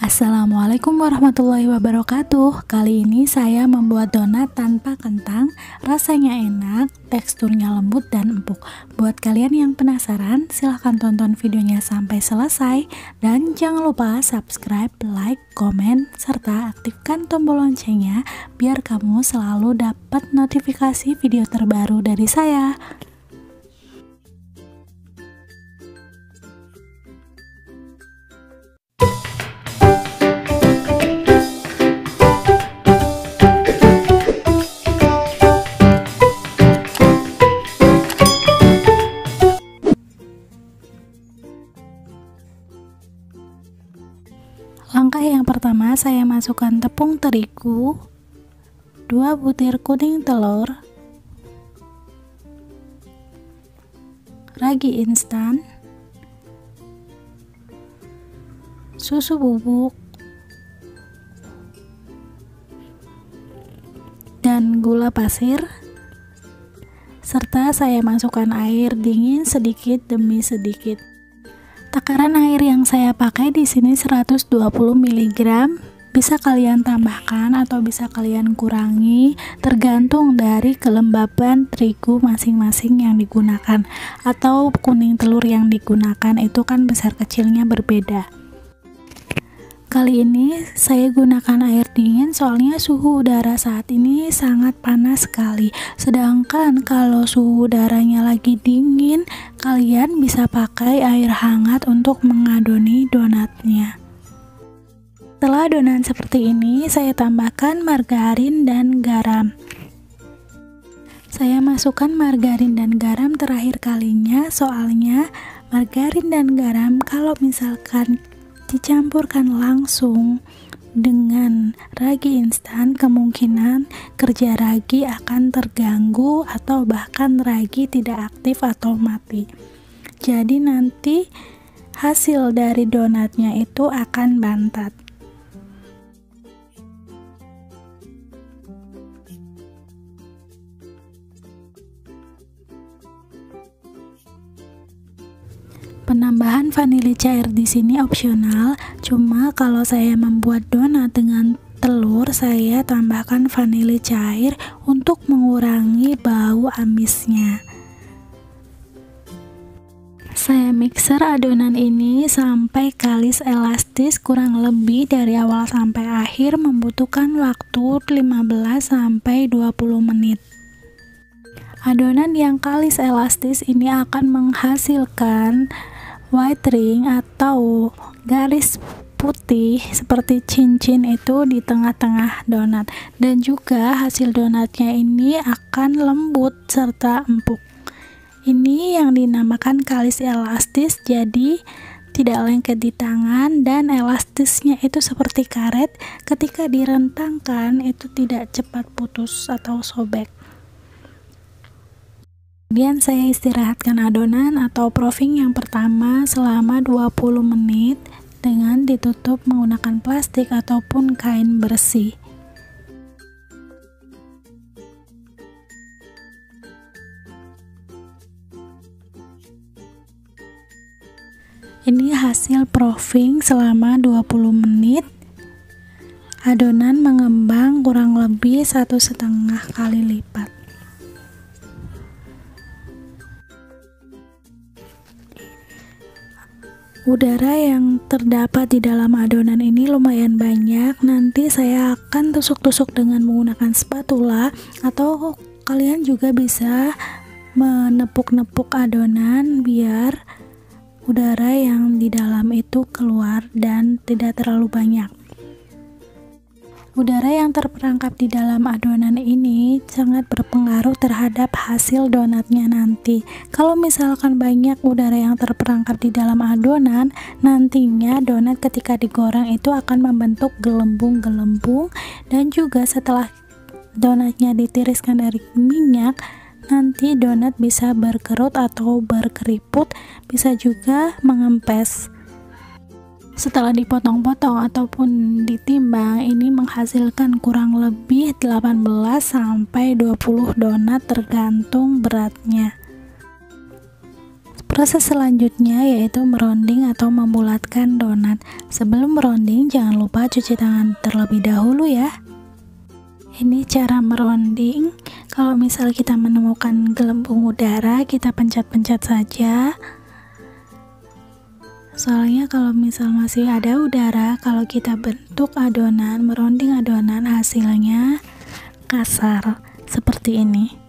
Assalamualaikum warahmatullahi wabarakatuh. Kali ini saya membuat donat tanpa kentang. Rasanya enak, teksturnya lembut dan empuk. Buat kalian yang penasaran, silahkan tonton videonya sampai selesai. Dan jangan lupa subscribe, like, komen, serta aktifkan tombol loncengnya biar kamu selalu dapat notifikasi video terbaru dari saya. Langkah yang pertama, saya masukkan tepung terigu, 2 butir kuning telur, ragi instan, susu bubuk, dan gula pasir, serta saya masukkan air dingin sedikit demi sedikit. Takaran air yang saya pakai di sini 120 mg. Bisa kalian tambahkan atau bisa kalian kurangi tergantung dari kelembaban terigu masing-masing yang digunakan atau kuning telur yang digunakan, itu kan besar kecilnya berbeda. Kali ini saya gunakan air dingin soalnya suhu udara saat ini sangat panas sekali. Sedangkan kalau suhu udaranya lagi dingin, kalian bisa pakai air hangat untuk mengadoni donatnya. Setelah donat seperti ini, saya tambahkan margarin dan garam. Saya masukkan margarin dan garam terakhir kalinya, soalnya margarin dan garam kalau misalkan dicampurkan langsung dengan ragi instan, kemungkinan kerja ragi akan terganggu atau bahkan ragi tidak aktif atau mati. Jadi nanti hasil dari donatnya itu akan bantat. Penambahan vanili cair di sini opsional, cuma kalau saya membuat donat dengan telur, saya tambahkan vanili cair untuk mengurangi bau amisnya. Saya mixer adonan ini sampai kalis elastis, kurang lebih dari awal sampai akhir membutuhkan waktu 15-20 menit. Adonan yang kalis elastis ini akan menghasilkan white ring atau garis putih seperti cincin itu di tengah-tengah donat, dan juga hasil donatnya ini akan lembut serta empuk. Ini yang dinamakan kalis elastis, jadi tidak lengket di tangan dan elastisnya itu seperti karet, ketika direntangkan itu tidak cepat putus atau sobek. Kemudian saya istirahatkan adonan atau proofing yang pertama selama 20 menit dengan ditutup menggunakan plastik ataupun kain bersih. Ini hasil proofing selama 20 menit. Adonan mengembang kurang lebih 1,5 kali lipat. Udara yang terdapat di dalam adonan ini lumayan banyak. Nanti saya akan tusuk-tusuk dengan menggunakan spatula, atau kalian juga bisa menepuk-nepuk adonan biar udara yang di dalam itu keluar dan tidak terlalu banyak. Udara yang terperangkap di dalam adonan ini sangat berpengaruh terhadap hasil donatnya nanti. Kalau misalkan banyak udara yang terperangkap di dalam adonan, nantinya donat ketika digoreng itu akan membentuk gelembung-gelembung, dan juga setelah donatnya ditiriskan dari minyak, nanti donat bisa berkerut atau berkeriput, bisa juga mengempes. Setelah dipotong-potong ataupun ditimbang, ini menghasilkan kurang lebih 18-20 donat tergantung beratnya. Proses selanjutnya yaitu meronding atau membulatkan donat. Sebelum meronding, jangan lupa cuci tangan terlebih dahulu ya. Ini cara meronding. Kalau misal kita menemukan gelembung udara, kita pencet-pencet saja. Soalnya kalau misal masih ada udara, kalau kita bentuk adonan, meronding adonan, hasilnya kasar seperti ini.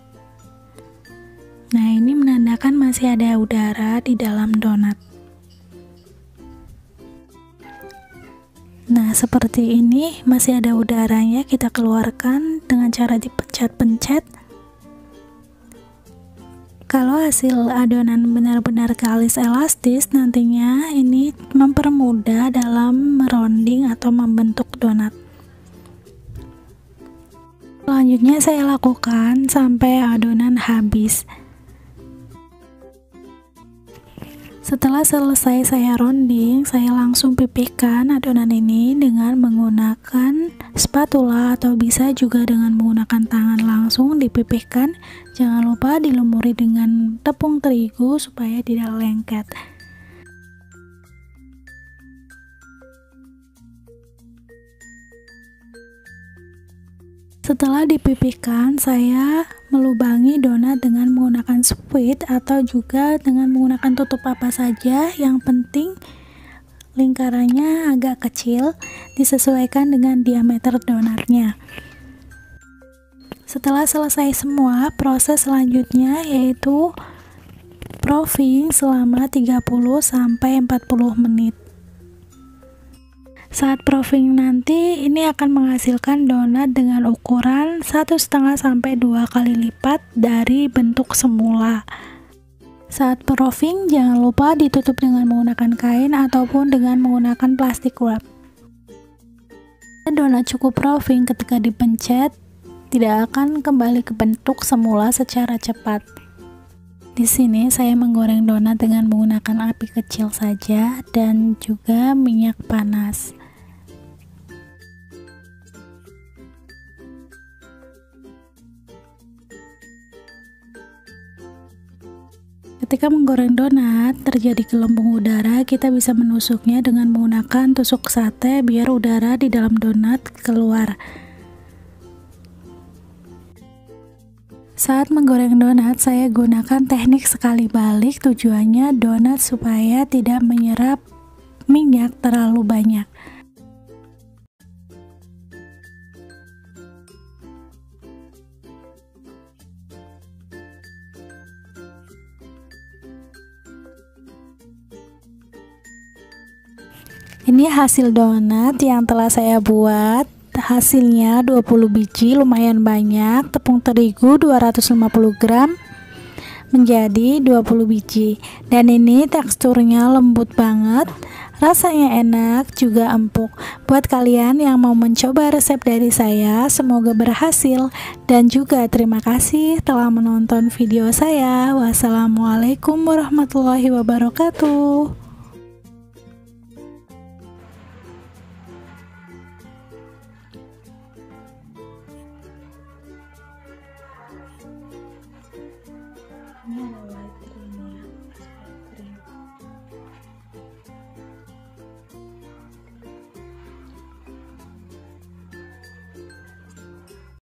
Nah, ini menandakan masih ada udara di dalam donat. Nah, seperti ini masih ada udaranya, kita keluarkan dengan cara dipencet-pencet. Kalau hasil adonan benar-benar kalis elastis, nantinya ini mempermudah dalam meronding atau membentuk donat. Selanjutnya saya lakukan sampai adonan habis. Setelah selesai saya ronding, saya langsung pipihkan adonan ini dengan menggunakan spatula atau bisa juga dengan menggunakan tangan langsung dipipihkan. Jangan lupa dilumuri dengan tepung terigu supaya tidak lengket. Setelah dipipihkan, saya melubangi donat dengan menggunakan spuit atau juga dengan menggunakan tutup apa saja. Yang penting lingkarannya agak kecil, disesuaikan dengan diameter donatnya. Setelah selesai semua, proses selanjutnya yaitu proofing selama 30-40 menit. Saat proofing nanti, ini akan menghasilkan donat dengan ukuran 1,5 sampai 2 kali lipat dari bentuk semula. Saat proofing, jangan lupa ditutup dengan menggunakan kain ataupun dengan menggunakan plastik wrap. Donat cukup proofing ketika dipencet, tidak akan kembali ke bentuk semula secara cepat. Di sini saya menggoreng donat dengan menggunakan api kecil saja dan juga minyak panas. Ketika menggoreng donat, terjadi gelembung udara, kita bisa menusuknya dengan menggunakan tusuk sate biar udara di dalam donat keluar. Saat menggoreng donat, saya gunakan teknik sekali balik, tujuannya donat supaya tidak menyerap minyak terlalu banyak. Ini hasil donat yang telah saya buat. Hasilnya 20 biji, lumayan banyak. Tepung terigu 250 gram menjadi 20 biji. Dan ini teksturnya lembut banget, rasanya enak, juga empuk. Buat kalian yang mau mencoba resep dari saya, semoga berhasil. Dan juga terima kasih telah menonton video saya. Wassalamualaikum warahmatullahi wabarakatuh.